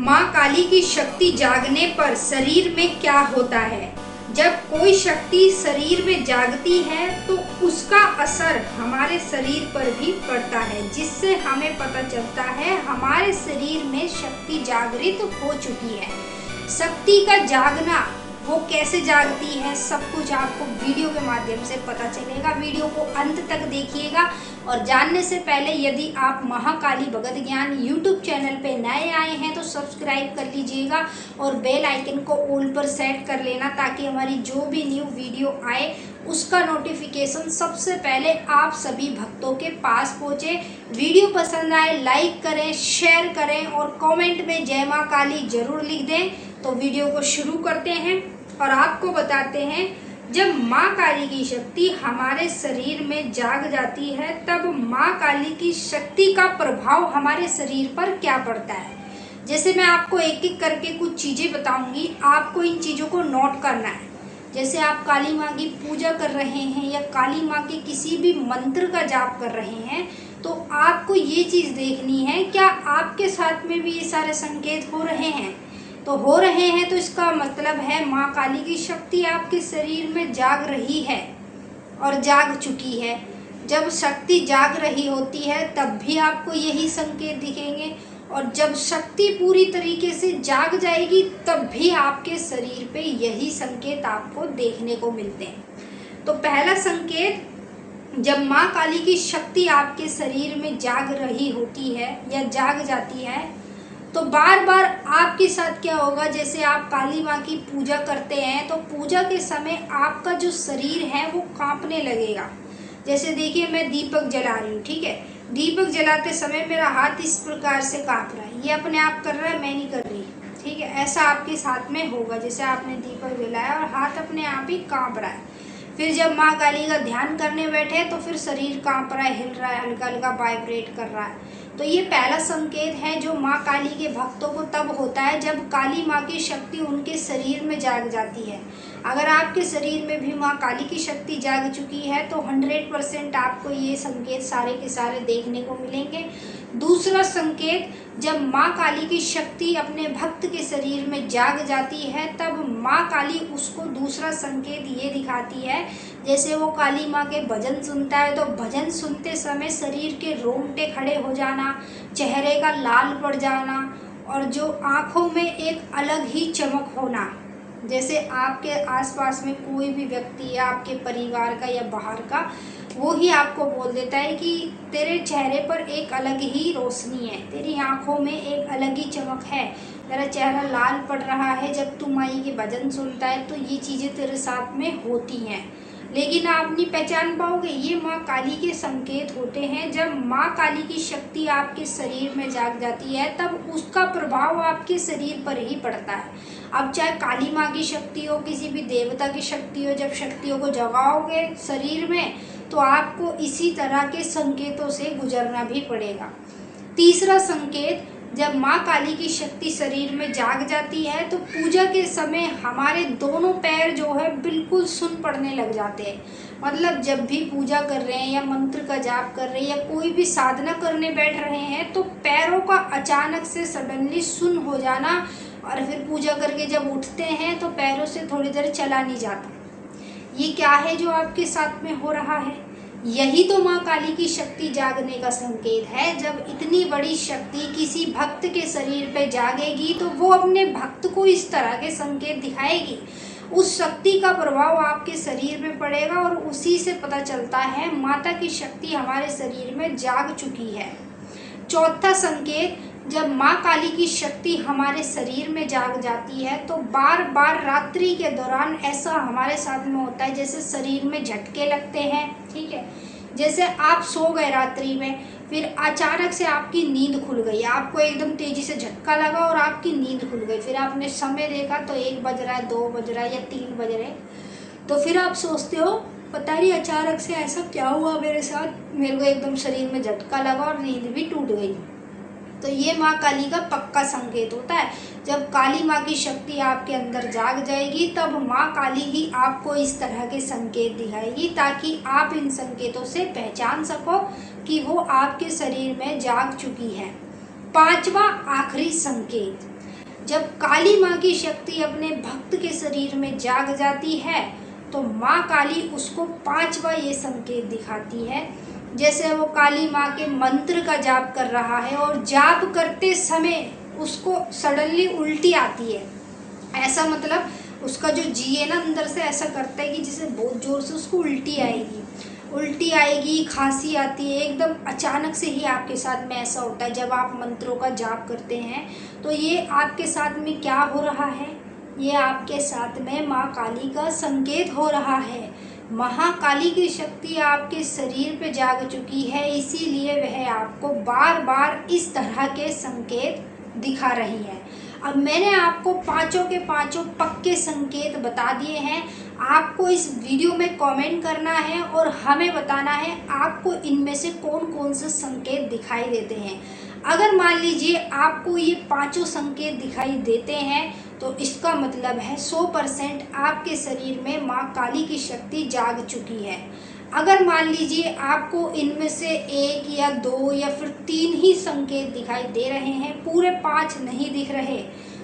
माँ काली की शक्ति जागने पर शरीर में क्या होता है। जब कोई शक्ति शरीर में जागती है तो उसका असर हमारे शरीर पर भी पड़ता है, जिससे हमें पता चलता है हमारे शरीर में शक्ति जागृत हो चुकी है। शक्ति का जागना, वो कैसे जागती है, सब कुछ आपको वीडियो के माध्यम से पता चलेगा। वीडियो को अंत तक देखिएगा। और जानने से पहले यदि आप महाकाली भगत ज्ञान यूट्यूब चैनल पे नए आए हैं तो सब्सक्राइब कर लीजिएगा और बेल आइकन को ऑल पर सेट कर लेना, ताकि हमारी जो भी न्यू वीडियो आए उसका नोटिफिकेशन सबसे पहले आप सभी भक्तों के पास पहुँचे। वीडियो पसंद आए लाइक करें, शेयर करें और कमेंट में जय माँ काली जरूर लिख दें। तो वीडियो को शुरू करते हैं और आपको बताते हैं, जब माँ काली की शक्ति हमारे शरीर में जाग जाती है तब माँ काली की शक्ति का प्रभाव हमारे शरीर पर क्या पड़ता है। जैसे मैं आपको एक एक करके कुछ चीज़ें बताऊंगी, आपको इन चीज़ों को नोट करना है। जैसे आप काली माँ की पूजा कर रहे हैं या काली माँ के किसी भी मंत्र का जाप कर रहे हैं, तो आपको ये चीज़ देखनी है, क्या आपके साथ में भी ये सारे संकेत हो रहे हैं। तो हो रहे हैं तो इसका मतलब है माँ काली की शक्ति आपके शरीर में जाग रही है और जाग चुकी है। जब शक्ति जाग रही होती है तब भी आपको यही संकेत दिखेंगे, और जब शक्ति पूरी तरीके से जाग जाएगी तब भी आपके शरीर पे यही संकेत आपको देखने को मिलते हैं। तो पहला संकेत, जब माँ काली की शक्ति आपके शरीर में जाग रही होती है या जाग जाती है तो बार बार आपके साथ क्या होगा, जैसे आप काली माँ की पूजा करते हैं तो पूजा के समय आपका जो शरीर है वो कांपने लगेगा। जैसे देखिए, मैं दीपक जला रही हूँ, ठीक है। दीपक जलाते समय मेरा हाथ इस प्रकार से कांप रहा है, ये अपने आप कर रहा है, मैं नहीं कर रही, ठीक है। ऐसा आपके साथ में होगा, जैसे आपने दीपक जलाया और हाथ अपने आप ही कांप रहा है। फिर जब माँ काली का ध्यान करने बैठे तो फिर शरीर कांप रहा है, हिल रहा है, हल्का हल्का वाइब्रेट कर रहा है। तो ये पहला संकेत है जो माँ काली के भक्तों को तब होता है जब काली माँ की शक्ति उनके शरीर में जाग जाती है। अगर आपके शरीर में भी माँ काली की शक्ति जाग चुकी है तो 100% आपको ये संकेत सारे के सारे देखने को मिलेंगे। दूसरा संकेत, जब माँ काली की शक्ति अपने भक्त के शरीर में जाग जाती है तब माँ काली उसको दूसरा संकेत ये दिखाती है, जैसे वो काली माँ के भजन सुनता है तो भजन सुनते समय शरीर के रोंगटे खड़े हो जाना, चेहरे का लाल पड़ जाना और जो आँखों में एक अलग ही चमक होना। जैसे आपके आसपास में कोई भी व्यक्ति या आपके परिवार का या बाहर का, वो ही आपको बोल देता है कि तेरे चेहरे पर एक अलग ही रोशनी है, तेरी आंखों में एक अलग ही चमक है, तेरा चेहरा लाल पड़ रहा है जब तू माई के भजन सुनता है। तो ये चीज़ें तेरे साथ में होती हैं, लेकिन आप नहीं पहचान पाओगे। ये माँ काली के संकेत होते हैं। जब माँ काली की शक्ति आपके शरीर में जाग जाती है तब उसका प्रभाव आपके शरीर पर ही पड़ता है। अब चाहे काली माँ की शक्ति हो, किसी भी देवता की शक्ति हो, जब शक्तियों को जगाओगे शरीर में तो आपको इसी तरह के संकेतों से गुजरना भी पड़ेगा। तीसरा संकेत, जब माँ काली की शक्ति शरीर में जाग जाती है तो पूजा के समय हमारे दोनों पैर जो है बिल्कुल सुन पड़ने लग जाते हैं। मतलब जब भी पूजा कर रहे हैं या मंत्र का जाप कर रहे हैं या कोई भी साधना करने बैठ रहे हैं तो पैरों का अचानक से सडनली सुन हो जाना, और फिर पूजा करके जब उठते हैं तो पैरों से थोड़ी देर चला नहीं जाता। ये क्या है जो आपके साथ में हो रहा है? यही तो माँ काली की शक्ति जागने का संकेत है। जब इतनी बड़ी शक्ति किसी भक्त के शरीर पे जागेगी तो वो अपने भक्त को इस तरह के संकेत दिखाएगी, उस शक्ति का प्रभाव आपके शरीर में पड़ेगा और उसी से पता चलता है माता की शक्ति हमारे शरीर में जाग चुकी है। चौथा संकेत, जब माँ काली की शक्ति हमारे शरीर में जाग जाती है तो बार बार रात्रि के दौरान ऐसा हमारे साथ में होता है, जैसे शरीर में झटके लगते हैं, ठीक है। जैसे आप सो गए रात्रि में, फिर अचानक से आपकी नींद खुल गई, आपको एकदम तेजी से झटका लगा और आपकी नींद खुल गई। फिर आपने समय देखा तो 1 बज रहा है, 2 बज रहा है या 3 बज रहे, तो फिर आप सोचते हो पता नहीं अचानक से ऐसा क्या हुआ मेरे साथ, मेरे को एकदम शरीर में झटका लगा और नींद भी टूट गई। तो ये माँ काली का पक्का संकेत होता है। जब काली माँ की शक्ति आपके अंदर जाग जाएगी तब माँ काली ही आपको इस तरह के संकेत दिखाएगी, ताकि आप इन संकेतों से पहचान सको कि वो आपके शरीर में जाग चुकी है। पांचवा आखिरी संकेत, जब काली माँ की शक्ति अपने भक्त के शरीर में जाग जाती है तो माँ काली उसको 5वां ये संकेत दिखाती है। जैसे वो काली माँ के मंत्र का जाप कर रहा है और जाप करते समय उसको सडनली उल्टी आती है, ऐसा मतलब उसका जो जी है ना अंदर से ऐसा करता है कि जैसे बहुत ज़ोर से उसको उल्टी आएगी, खांसी आती है, एकदम अचानक से ही आपके साथ में ऐसा होता है। जब आप मंत्रों का जाप करते हैं तो ये आपके साथ में क्या हो रहा है, ये आपके साथ में माँ काली का संकेत हो रहा है। महाकाली की शक्ति आपके शरीर पे जाग चुकी है, इसीलिए वह आपको बार बार इस तरह के संकेत दिखा रही है। अब मैंने आपको पांचों के पांचों पक्के संकेत बता दिए हैं। आपको इस वीडियो में कमेंट करना है और हमें बताना है आपको इनमें से कौन कौन से संकेत दिखाई देते हैं। अगर मान लीजिए आपको ये पांचों संकेत दिखाई देते हैं तो इसका मतलब है 100% आपके शरीर में माँ काली की शक्ति जाग चुकी है। अगर मान लीजिए आपको इनमें से 1 या 2 या फिर 3 ही संकेत दिखाई दे रहे हैं, पूरे 5 नहीं दिख रहे,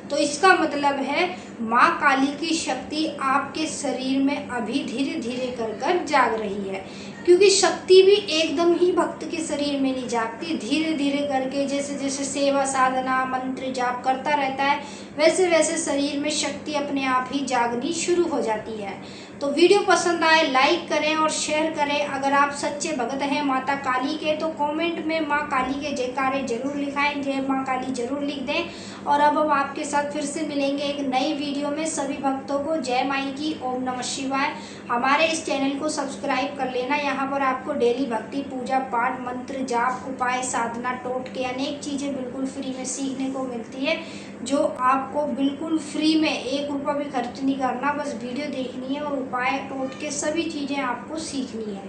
तो इसका मतलब है माँ काली की शक्ति आपके शरीर में अभी धीरे धीरे कर जाग रही है। क्योंकि शक्ति भी एकदम ही भक्त के शरीर में नहीं जागती, धीरे धीरे करके जैसे जैसे सेवा साधना मंत्र जाप करता रहता है वैसे वैसे शरीर में शक्ति अपने आप ही जागनी शुरू हो जाती है। तो वीडियो पसंद आए लाइक करें और शेयर करें। अगर आप सच्चे भक्त हैं माता काली के तो कमेंट में माँ काली के जयकारे जरूर लिखाएं, जय माँ काली जरूर लिख दें। और अब हम आपके साथ फिर से मिलेंगे एक नई वीडियो में। सभी भक्तों को जय माई की, ओम नमः शिवाय। हमारे इस चैनल को सब्सक्राइब कर लेना। यहाँ पर आपको डेली भक्ति पूजा पाठ मंत्र जाप उपाय साधना टोटके अनेक चीज़ें बिल्कुल फ्री में सीखने को मिलती है, जो आपको बिल्कुल फ्री में 1 रुपया भी खर्च नहीं करना, बस वीडियो देखनी है और उपाय टोटके सभी चीज़ें आपको सीखनी है।